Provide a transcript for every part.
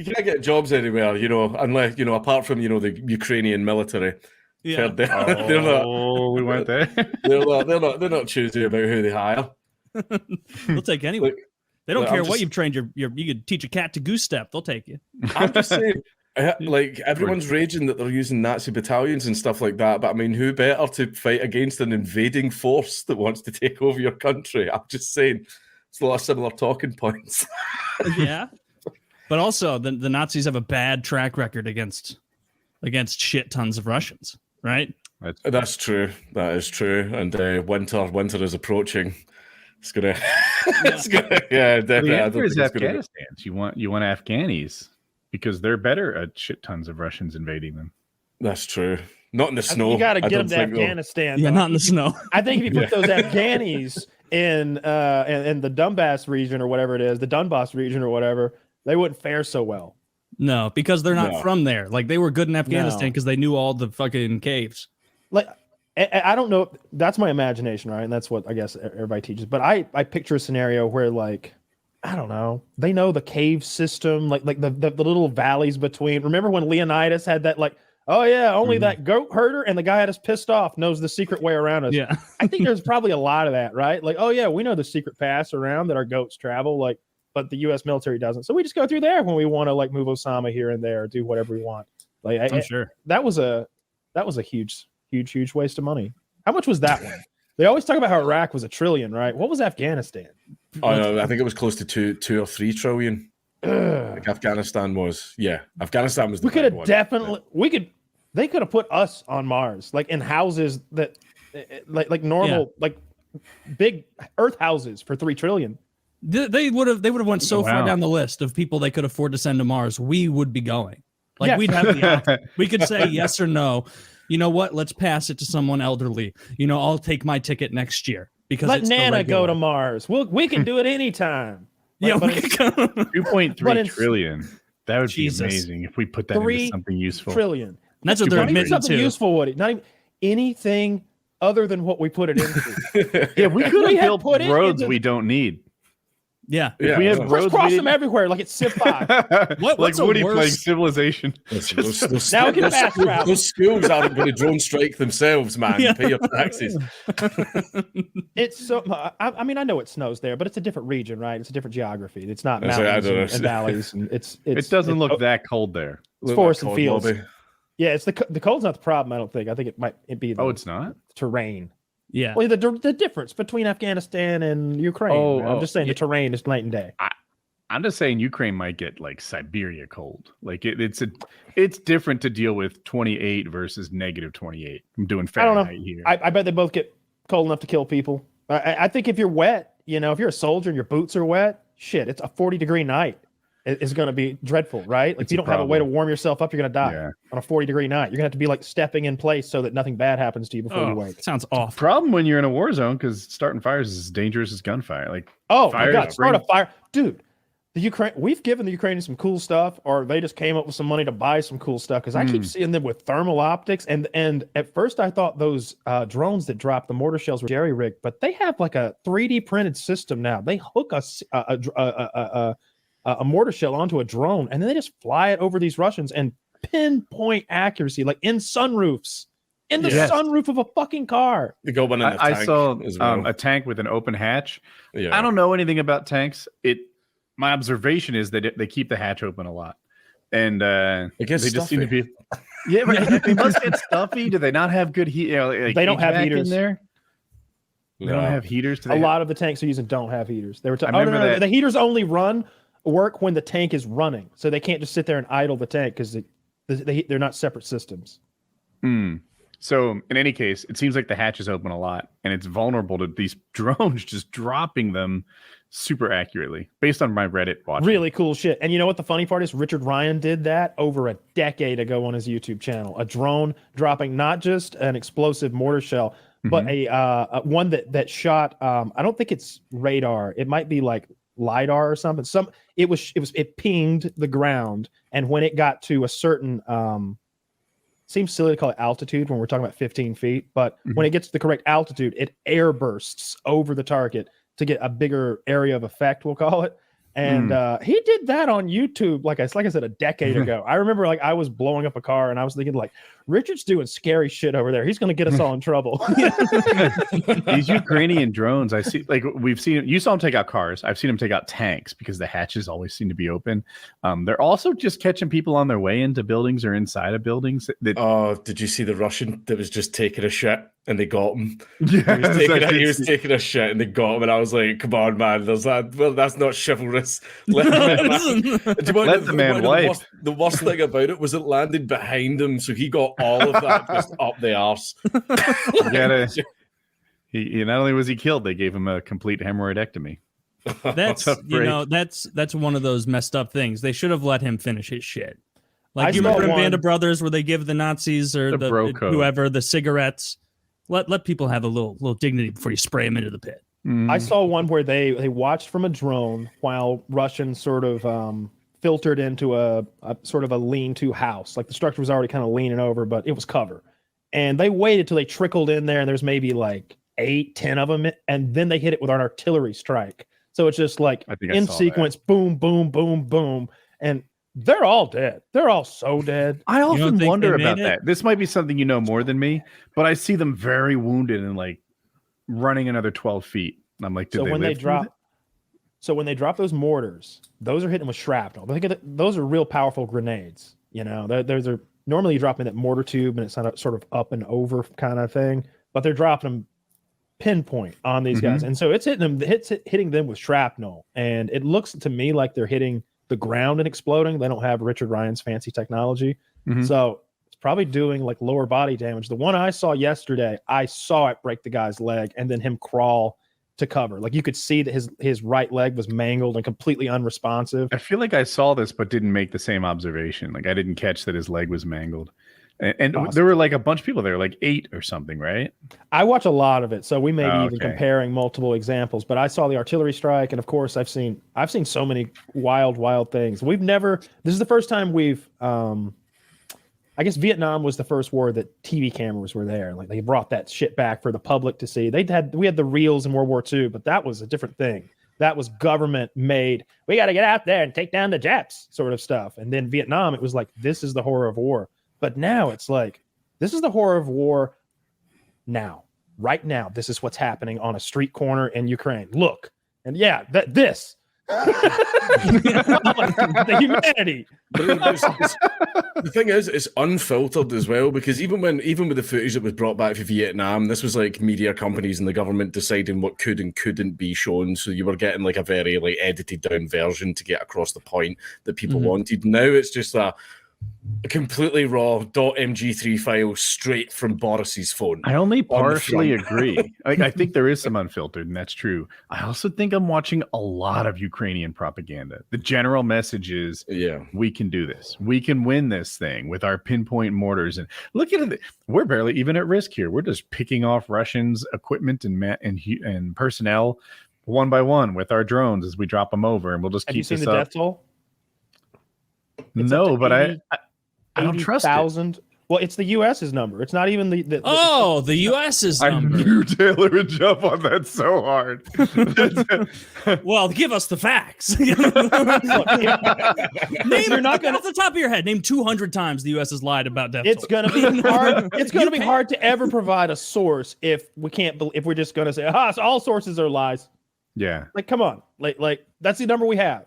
You can't get jobs anywhere, unless apart from the Ukrainian military. Yeah. They're not. We went there. They're not choosy about who they hire. They'll take anyone. They don't care what you've trained you could teach a cat to goose step. They'll take you. I'm just saying, everyone's raging that they're using Nazi battalions and stuff like that. But I mean, who better to fight against an invading force that wants to take over your country? I'm just saying, it's a lot of similar talking points. Yeah, but also the Nazis have a bad track record against shit tons of Russians, right? That's true. That is true. And winter is approaching. It's gonna, definitely. The answer is Afghanistan. You want Afghanis because they're better at shit tons of Russians invading them. That's true. Not in the snow. You got to get them to Afghanistan. Yeah, not in the snow. I think if you put those Afghanis in the Donbass region or whatever it is, the Donbass region or whatever, they wouldn't fare so well. No, because they're not from there. Like they were good in Afghanistan because they knew all the fucking caves. Like I don't know. That's my imagination, right? And that's what I guess everybody teaches. But I picture a scenario where, like, I don't know, they know the cave system, like the little valleys between. Remember when Leonidas had that, like, oh yeah, only that goat herder and the guy had us pissed off knows the secret way around us. Yeah, I think there's probably a lot of that, right? Like, oh yeah, we know the secret paths around that our goats travel, like, but the U.S. military doesn't. So we just go through there when we want to, like, move Osama here and there, or do whatever we want. Like, I'm sure that was a huge waste of money. How much was that one? They always talk about how Iraq was $1 trillion, right? What was Afghanistan? Oh no, I think it was close to 2 or 3 trillion. Like Afghanistan was, Afghanistan was. We could have definitely. They could have put us on Mars, like in houses that, like normal, like big Earth houses for $3 trillion. They would have went so far down the list of people they could afford to send to Mars. We would be going. Like we'd have the option. We could say yes or no. You know what? Let's pass it to someone elderly. I'll take my ticket next year because let Nana go to Mars. We can do it anytime. Yeah, we can go. 2.3 trillion. That would be amazing if we put that into something useful. $3 trillion. That's what they're admitting something to. Useful, Woody. Not even anything other than what we put it into. Yeah, we could have built roads we don't need. Yeah, if we have roads, cross them everywhere like it's Civ 5. Like Woody playing Civilization. Now we can fast travel. Those schools aren't going to drone strike themselves, man. Yeah. Pay your taxes. It's so. I mean, I know it snows there, but it's a different region, right? It's a different geography. It's not mountains and valleys, and it doesn't look that cold there. It's forest and fields. Yeah, it's the cold's not the problem. I don't think. I think it be. It's not terrain. Yeah. Well, the difference between Afghanistan and Ukraine. I'm just saying the terrain is night and day. I'm just saying Ukraine might get like Siberia cold. Like it's different to deal with 28 versus -28. I'm doing Fahrenheit here. I bet they both get cold enough to kill people. I think if you're wet, if you're a soldier and your boots are wet, shit, it's a 40-degree night. It's going to be dreadful, right? Like, if you don't have a way to warm yourself up, you're going to die on a 40-degree night. You're going to have to be like stepping in place so that nothing bad happens to you before you wake. Sounds awful. Problem when you're in a war zone because starting fires is as dangerous as gunfire. Like, my God, start a fire, dude. We've given the Ukrainians some cool stuff, or they just came up with some money to buy some cool stuff. Because I keep seeing them with thermal optics, and at first I thought those drones that dropped the mortar shells were jerry rigged, but they have like a 3D printed system now. They hook a mortar shell onto a drone, and then they just fly it over these Russians and pinpoint accuracy, like in sunroofs, in the sunroof of a fucking car. You go one in the I tank saw as well. a tank with an open hatch. Yeah. I don't know anything about tanks. My observation is that they keep the hatch open a lot, and they just seem to be. Yeah, but they must get stuffy. Do they not have good heat? They don't have heaters in there. They don't have heaters. A lot of the tanks they're using don't have heaters. They were the heaters only work when the tank is running, so they can't just sit there and idle the tank because they're not separate systems. So in any case, it seems like the hatch is open a lot, and it's vulnerable to these drones just dropping them super accurately based on my Reddit watch. Really cool shit. And you know what the funny part is? Richard Ryan did that over a decade ago on his YouTube channel. A drone dropping not just an explosive mortar shell, but a one that shot. I don't think it's radar. It might be like LiDAR or something. It pinged the ground, and when it got to a certain seems silly to call it altitude when we're talking about 15 feet, but when it gets to the correct altitude, it air bursts over the target to get a bigger area of effect, we'll call it. And he did that on YouTube, like I said, a decade ago. I remember like I was blowing up a car and I was thinking like, Richard's doing scary shit over there. He's going to get us all in trouble. These Ukrainian drones, I see, like we've seen, you saw them take out cars. I've seen them take out tanks because the hatches always seem to be open. They're also just catching people on their way into buildings or inside of buildings. Oh, did you see the Russian that was just taking a shit and they got him? Yeah, he was taking a shit and they got him, and I was like, "Come on, man! There's that. Well, that's not chivalrous." Let the man life. The worst thing about it was it landed behind him, so he got all of that just up the arse. He not only was he killed, they gave him a complete hemorrhoidectomy. That's one of those messed up things. They should have let him finish his shit. Like you saw remember in one- Band of Brothers where they give the Nazis or The bro code. whoever the cigarettes. Let people have a little dignity before you spray them into the pit. I saw one where they watched from a drone while Russians sort of filtered into a sort of a lean-to house. Like the structure was already kind of leaning over, but it was cover. And they waited till they trickled in there, and there's maybe like 8-10 of them, and then they hit it with an artillery strike. So it's just like in sequence, boom, boom, boom, boom, and they're all dead. They're all so dead. I often wonder about that. This might be something you know more than me, but I see them very wounded and like running another 12 feet. And I'm like, when they drop those mortars, those are hitting with shrapnel. Those are real powerful grenades. You know, those are normally you drop in that mortar tube and it's not a sort of up and over kind of thing, but they're dropping them pinpoint on these guys, and so it's hitting them with shrapnel, and it looks to me like they're hitting the ground and exploding. They don't have Richard Ryan's fancy technology, so it's probably doing like lower body damage. The one I saw yesterday, I saw it break the guy's leg and then him crawl to cover. Like you could see that his right leg was mangled and completely unresponsive. I feel like I saw this but didn't make the same observation. Like I didn't catch that his leg was mangled. And there were like a bunch of people there, like 8 or something, right? I watch a lot of it, so we may be even comparing multiple examples. But I saw the artillery strike, and of course, I've seen so many wild things. This is the first time we've. I guess Vietnam was the first war that TV cameras were there. Like they brought that shit back for the public to see. We had the reels in World War II, but that was a different thing. That was government made. We got to get out there and take down the Japs, sort of stuff. And then Vietnam, it was like this is the horror of war. But now it's like, this is the horror of war now. Right now, this is what's happening on a street corner in Ukraine. Look. And yeah, this. The humanity. The thing is, it's unfiltered as well, because even with the footage that was brought back for Vietnam, this was like media companies and the government deciding what could and couldn't be shown. So you were getting like a very like edited down version to get across the point that people wanted. Now it's just a completely raw .mg3 file straight from Boris's phone. I only partially agree. I think there is some unfiltered, and that's true. I also think I'm watching a lot of Ukrainian propaganda. The general message is, we can do this. We can win this thing with our pinpoint mortars. And look at it. We're barely even at risk here. We're just picking off Russians' equipment and personnel one by one with our drones as we drop them over, and we'll just keep this up. Have you seen the death toll? No, but I don't trust it. Well, it's the U.S.'s number. It's not even the the U.S.'s number. I knew Taylor would jump on that so hard. Well, give us the facts. Name, you're not gonna, off the top of your head, name 200 times the U.S. has lied about death. It's going to be hard. It's going to be hard to ever provide a source if we're just going to say, so all sources are lies. Yeah. Like, come on. Like that's the number we have.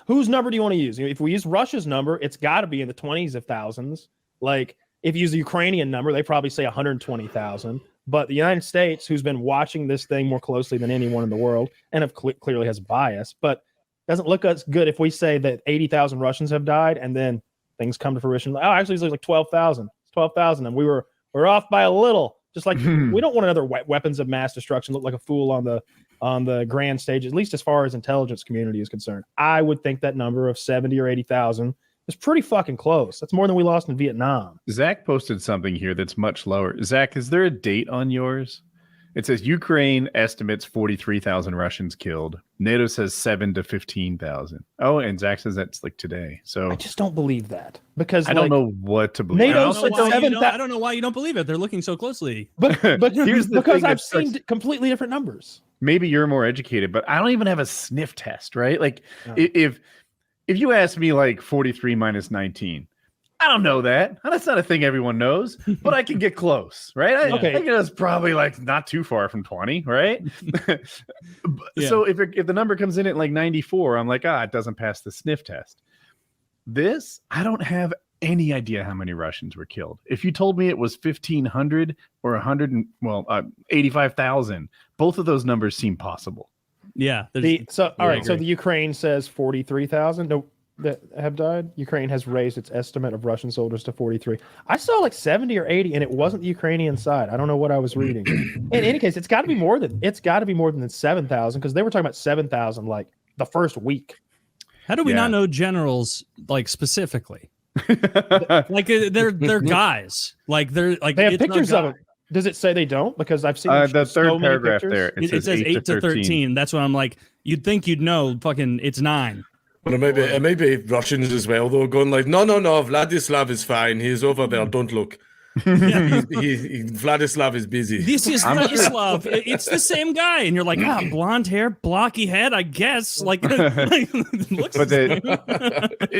Whose number do you want to use? If we use Russia's number, it's got to be in the 20s of thousands. Like, if you use the Ukrainian number, they probably say 120,000. But the United States, who's been watching this thing more closely than anyone in the world, and clearly has bias, but doesn't look as good if we say that 80,000 Russians have died, and then things come to fruition. Actually, it's like 12,000. It's 12,000, and we're off by a little. Just like we don't want another weapons of mass destruction look like a fool on the grand stage, at least as far as intelligence community is concerned. I would think that number of 70 or 80,000 is pretty fucking close. That's more than we lost in Vietnam. Zach posted something here that's much lower. Zach, is there a date on yours? It says Ukraine estimates 43,000 Russians killed. NATO says 7 to 15,000. Oh, and Zach says that's like today. So I just don't believe that, because I don't know what to believe. NATO said 7,000. I don't know why you don't believe it. They're looking so closely. But here's because I've seen completely different numbers. maybe you're more educated, but I don't even have a sniff test, right? Like if you ask me like 43 minus 19, I don't know that. That's not a thing everyone knows, but I can get close, right? I think it's probably like not too far from 20, right? So if the number comes in at like 94, I'm like, it doesn't pass the sniff test. This, I don't have any idea how many Russians were killed. If you told me it was 1,500 or 85,000, both of those numbers seem possible. Yeah. So the Ukraine says 43,000 that have died. Ukraine has raised its estimate of Russian soldiers to 43. I saw like 70 or 80, and it wasn't the Ukrainian side. I don't know what I was reading. In any case, it's got to be more than 7,000 because they were talking about 7,000 like the first week. How do we not know generals like specifically? Like they're guys. Like they're like they have pictures of it. Does it say they don't? Because I've seen the third paragraph there. It says 8 to 13. That's what I'm like. You'd think you'd know. Fucking, it's 9. Well, it may be Russians as well, though, going like, no, Vladislav is fine. He's over there. Don't look. Vladislav is busy. This is Vladislav. It's the same guy, and you're like, blonde hair, blocky head, I guess. Like, looks. But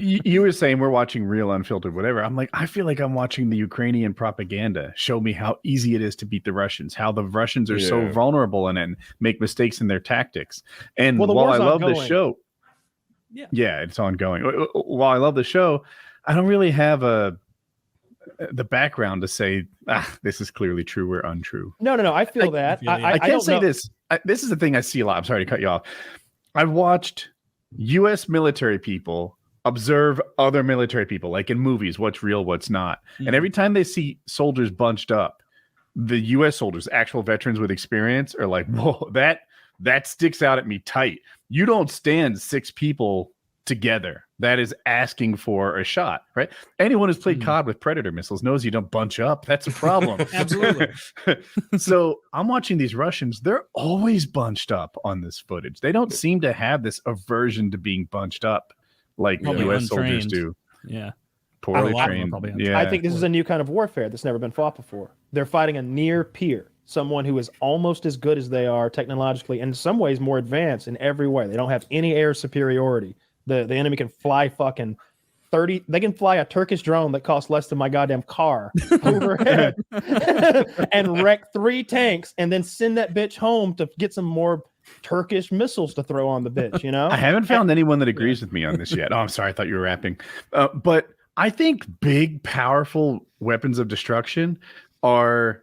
you were saying we're watching real, unfiltered, whatever. I'm like, I feel like I'm watching the Ukrainian propaganda show me how easy it is to beat the Russians, how the Russians are so vulnerable and make mistakes in their tactics. And while I love the show, it's ongoing. While I love the show, I don't really have the background to say this is clearly true or untrue. No. I feel that. I can't say this. This is the thing I see a lot. I'm sorry to cut you off. I've watched U.S. military people observe other military people, like in movies, what's real, what's not. And every time they see soldiers bunched up, the U.S. soldiers, actual veterans with experience, are like, whoa, that sticks out at me tight. You don't stand 6 people together. That is asking for a shot, right? Anyone who's played COD with Predator missiles knows you don't bunch up. That's a problem. Absolutely. So I'm watching these Russians. They're always bunched up on this footage. They don't seem to have this aversion to being bunched up like U.S. soldiers do. Yeah. Poorly trained. I think this is a new kind of warfare that's never been fought before. They're fighting a near peer, someone who is almost as good as they are technologically, and in some ways more advanced in every way. They don't have any air superiority. The enemy can fly fucking 30. They can fly a Turkish drone that costs less than my goddamn car overhead and wreck 3 tanks, and then send that bitch home to get some more Turkish missiles to throw on the bitch. You know, I haven't found anyone that agrees with me on this yet. Oh, I'm sorry. I thought you were rapping. But I think big, powerful weapons of destruction are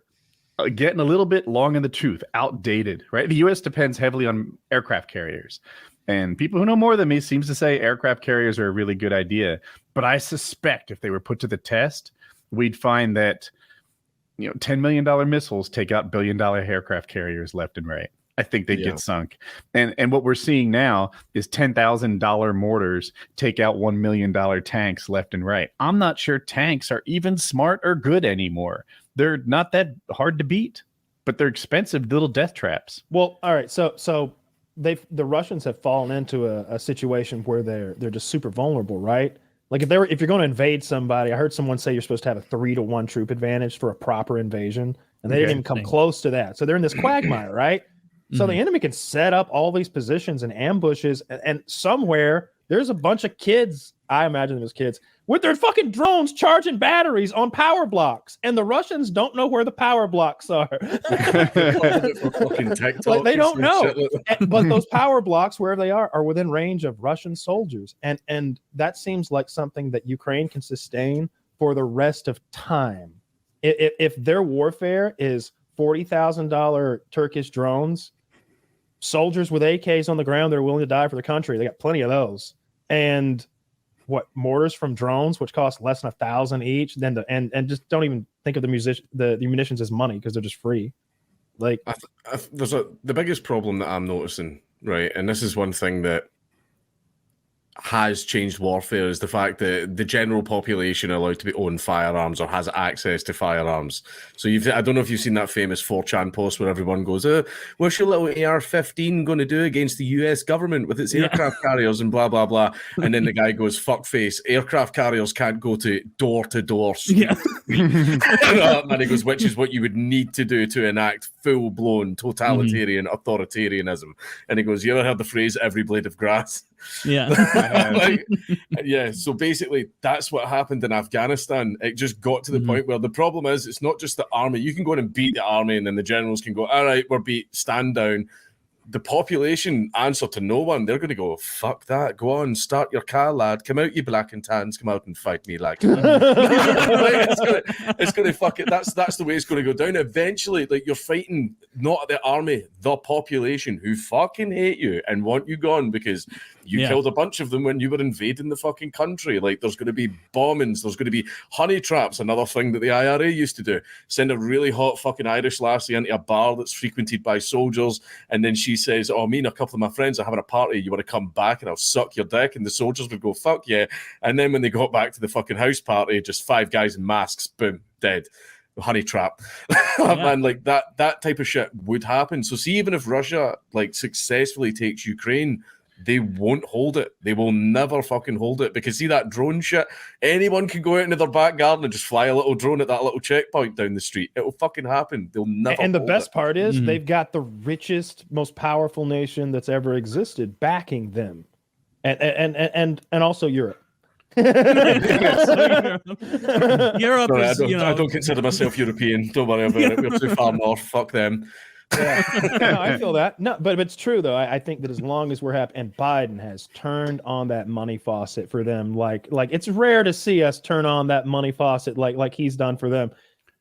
getting a little bit long in the tooth, outdated, right? The U.S. depends heavily on aircraft carriers. And people who know more than me seems to say aircraft carriers are a really good idea. But I suspect if they were put to the test, we'd find that, $10 million missiles take out billion-dollar aircraft carriers left and right. I think they'd get sunk. And what we're seeing now is $10,000 mortars take out $1 million tanks left and right. I'm not sure tanks are even smart or good anymore. They're not that hard to beat, but they're expensive little death traps. Well, all right. So the Russians have fallen into a situation where they're just super vulnerable, right? Like if you're going to invade somebody, I heard someone say you're supposed to have a 3-to-1 troop advantage for a proper invasion, and they didn't even come close to that. So they're in this quagmire, right? So the enemy can set up all these positions and ambushes, and somewhere there's a bunch of kids, I imagine them as kids, with their fucking drones charging batteries on power blocks, and the Russians don't know where the power blocks are. Like, they don't know. But those power blocks, wherever they are within range of Russian soldiers, and that seems like something that Ukraine can sustain for the rest of time. If their warfare is $40,000 Turkish drones, soldiers with AKs on the ground that are willing to die for the country, they got plenty of those, and mortars from drones, which cost less than $1,000 each, and just don't even think of the munitions as money because they're just free. Like the biggest problem that I'm noticing, right, and this is one thing that has changed warfare, is the fact that the general population are allowed to own firearms or has access to firearms. So I don't know if you've seen that famous 4chan post where everyone goes, what's your little AR-15 going to do against the US government with its aircraft carriers and blah, blah, blah. And then the guy goes, fuckface, aircraft carriers can't go to door. Yeah. And he goes, which is what you would need to do to enact full-blown totalitarian authoritarianism. And he goes, you ever heard the phrase, every blade of grass? Yeah. Yeah, so basically that's what happened in Afghanistan. It just got to the point where the problem is it's not just the army. You can go in and beat the army and then the generals can go, all right, we're beat, stand down. The population answer to no one. They're going to go, fuck that. Go on, start your car, lad. Come out, you black and tans. Come out and fight me like that. It's going to fuck it. That's the way it's going to go down. Eventually, like, you're fighting not the army, the population who fucking hate you and want you gone because you killed a bunch of them when you were invading the fucking country. Like, there's going to be bombings. There's going to be honey traps, another thing that the IRA used to do. Send a really hot fucking Irish lassie into a bar that's frequented by soldiers, and then she says, oh, me and a couple of my friends are having a party. You want to come back and I'll suck your dick? And the soldiers would go, fuck yeah. And then when they got back to the fucking house party, just 5 guys in masks, boom, dead. Honey trap. Man, like that type of shit would happen. So see, even if Russia like successfully takes Ukraine, they won't hold it. They will never fucking hold it because see that drone shit? Anyone can go out into their back garden and just fly a little drone at that little checkpoint down the street. It will fucking happen. They'll never. And the hold best it. part is they've got the richest, most powerful nation that's ever existed backing them, and also Europe. Europe Sorry, is, I don't consider myself European. Don't worry about it. We're too far north. Fuck them. Yeah. No, I feel that. No, but it's true though. I think that as long as we're happy, and Biden has turned on that money faucet for them, like it's rare to see us turn on that money faucet like he's done for them.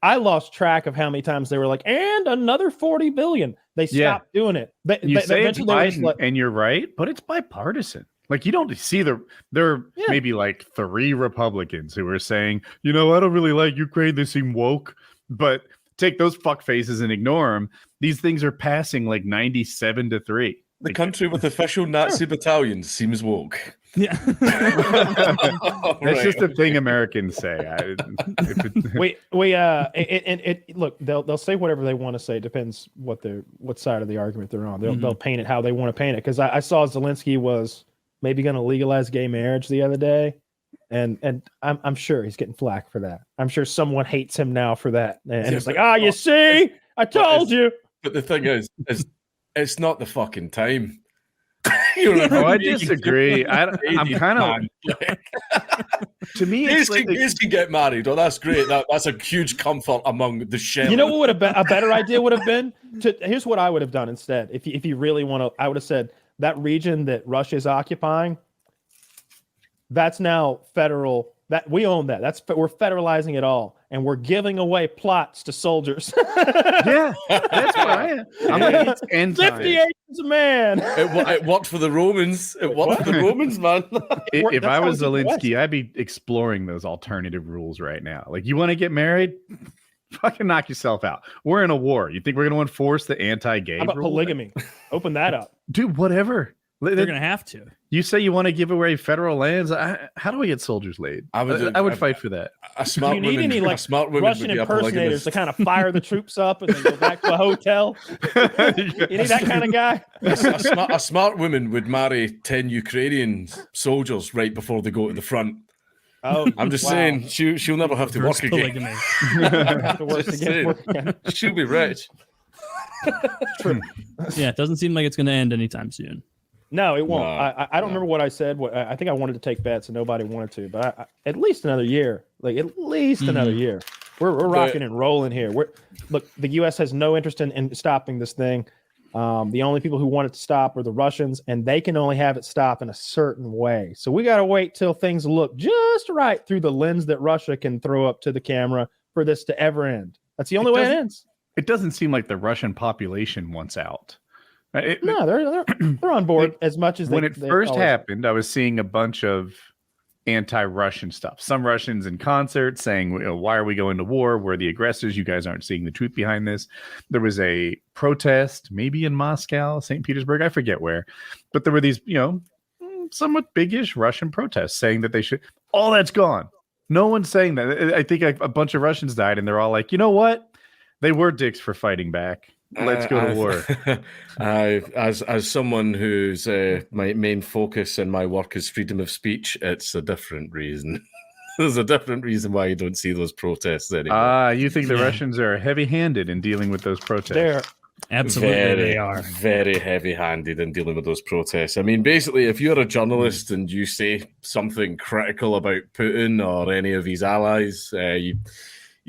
I lost track of how many times they were like, and another 40 billion. They stopped doing it. You say it's Biden, and you're right, but it's bipartisan. Like, you don't see there are maybe like 3 Republicans who are saying, you know, I don't really like Ukraine. They seem woke, but take those fuck faces and ignore them. These things are passing like 97-3. The country with official Nazi battalions seems woke. Yeah. That's just a thing Americans say. Look, they'll say whatever they want to say. Depends what side of the argument they're on. They'll paint it how they want to paint it. Because I saw Zelensky was maybe going to legalize gay marriage the other day, and I'm sure he's getting flack for that. I'm sure someone hates him now for that, and it's like, you see, I told you. But the thing is it's not the fucking time. I disagree. I'm kind of to me, gays can get married. Oh, that's great. That's a huge comfort among the shell. You know what would have been a better idea would have been? Here's what I would have done instead. If you really want to, I would have said that region that Russia is occupying, that's now federal. That we own that. We're federalizing it all, and we're giving away plots to soldiers. Yeah, that's what I am. I'm like, it's end 50 acres a man. It worked for the Romans. It worked for the Romans, man. If I was Zelensky, I'd be exploring those alternative rules right now. Like, you want to get married? Fucking knock yourself out. We're in a war. You think we're going to enforce the anti-gay How about rule? polygamy? Open that up. Dude, whatever. They're going to have to. You say you want to give away federal lands. How do we get soldiers laid? I would fight for that. Do you need any Russian impersonators to kind of fire the troops up and then go back to a hotel? You need that kind of guy? A smart woman would marry 10 Ukrainian soldiers right before they go to the front. Oh, I'm just saying, she'll never have to work again. She'll be rich. True. Yeah, it doesn't seem like it's going to end anytime soon. No, it won't. I don't remember what I said. I think I wanted to take bets and nobody wanted to, but at least another year. Like, at least another year. We're rocking and rolling here. Look, the U.S. has no interest in stopping this thing. The only people who want it to stop are the Russians, and they can only have it stop in a certain way. So we got to wait till things look just right through the lens that Russia can throw up to the camera for this to ever end. That's the only way it ends. It doesn't seem like the Russian population wants out. No, they're on board as much as when it first happened. I was seeing a bunch of anti-Russian stuff. Some Russians in concert saying, "Why are we going to war? We're the aggressors. You guys aren't seeing the truth behind this." There was a protest, maybe in Moscow, St. Petersburg, I forget where, but there were these, somewhat biggish Russian protests saying that they should. All that's gone. No one's saying that. I think a bunch of Russians died, and they're all like, "You know what? They were dicks for fighting back. Let's go to war." As someone whose my main focus in my work is freedom of speech, it's a different reason. There's a different reason why you don't see those protests anymore. You think the Russians are heavy-handed in dealing with those protests? They're Absolutely, they are very heavy-handed in dealing with those protests. I mean, basically, if you're a journalist and you say something critical about Putin or any of his allies, you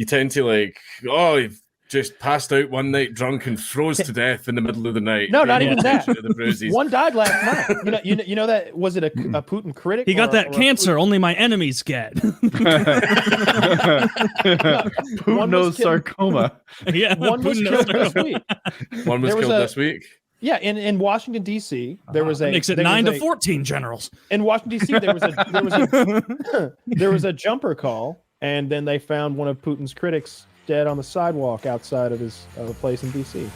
tend to like, oh, he just passed out one night drunk and froze to death in the middle of the night. No, not even that. The bruises. One died last night. You know that, was it a Putin critic? He got that cancer only my enemies get. Putin knows sarcoma. Yeah, one was killed this week. One was killed this week. Yeah, in Washington D.C. there was a makes it 9 to 14 generals. In Washington D.C. there was a jumper call, and then they found one of Putin's critics dead on the sidewalk outside of a place in D.C.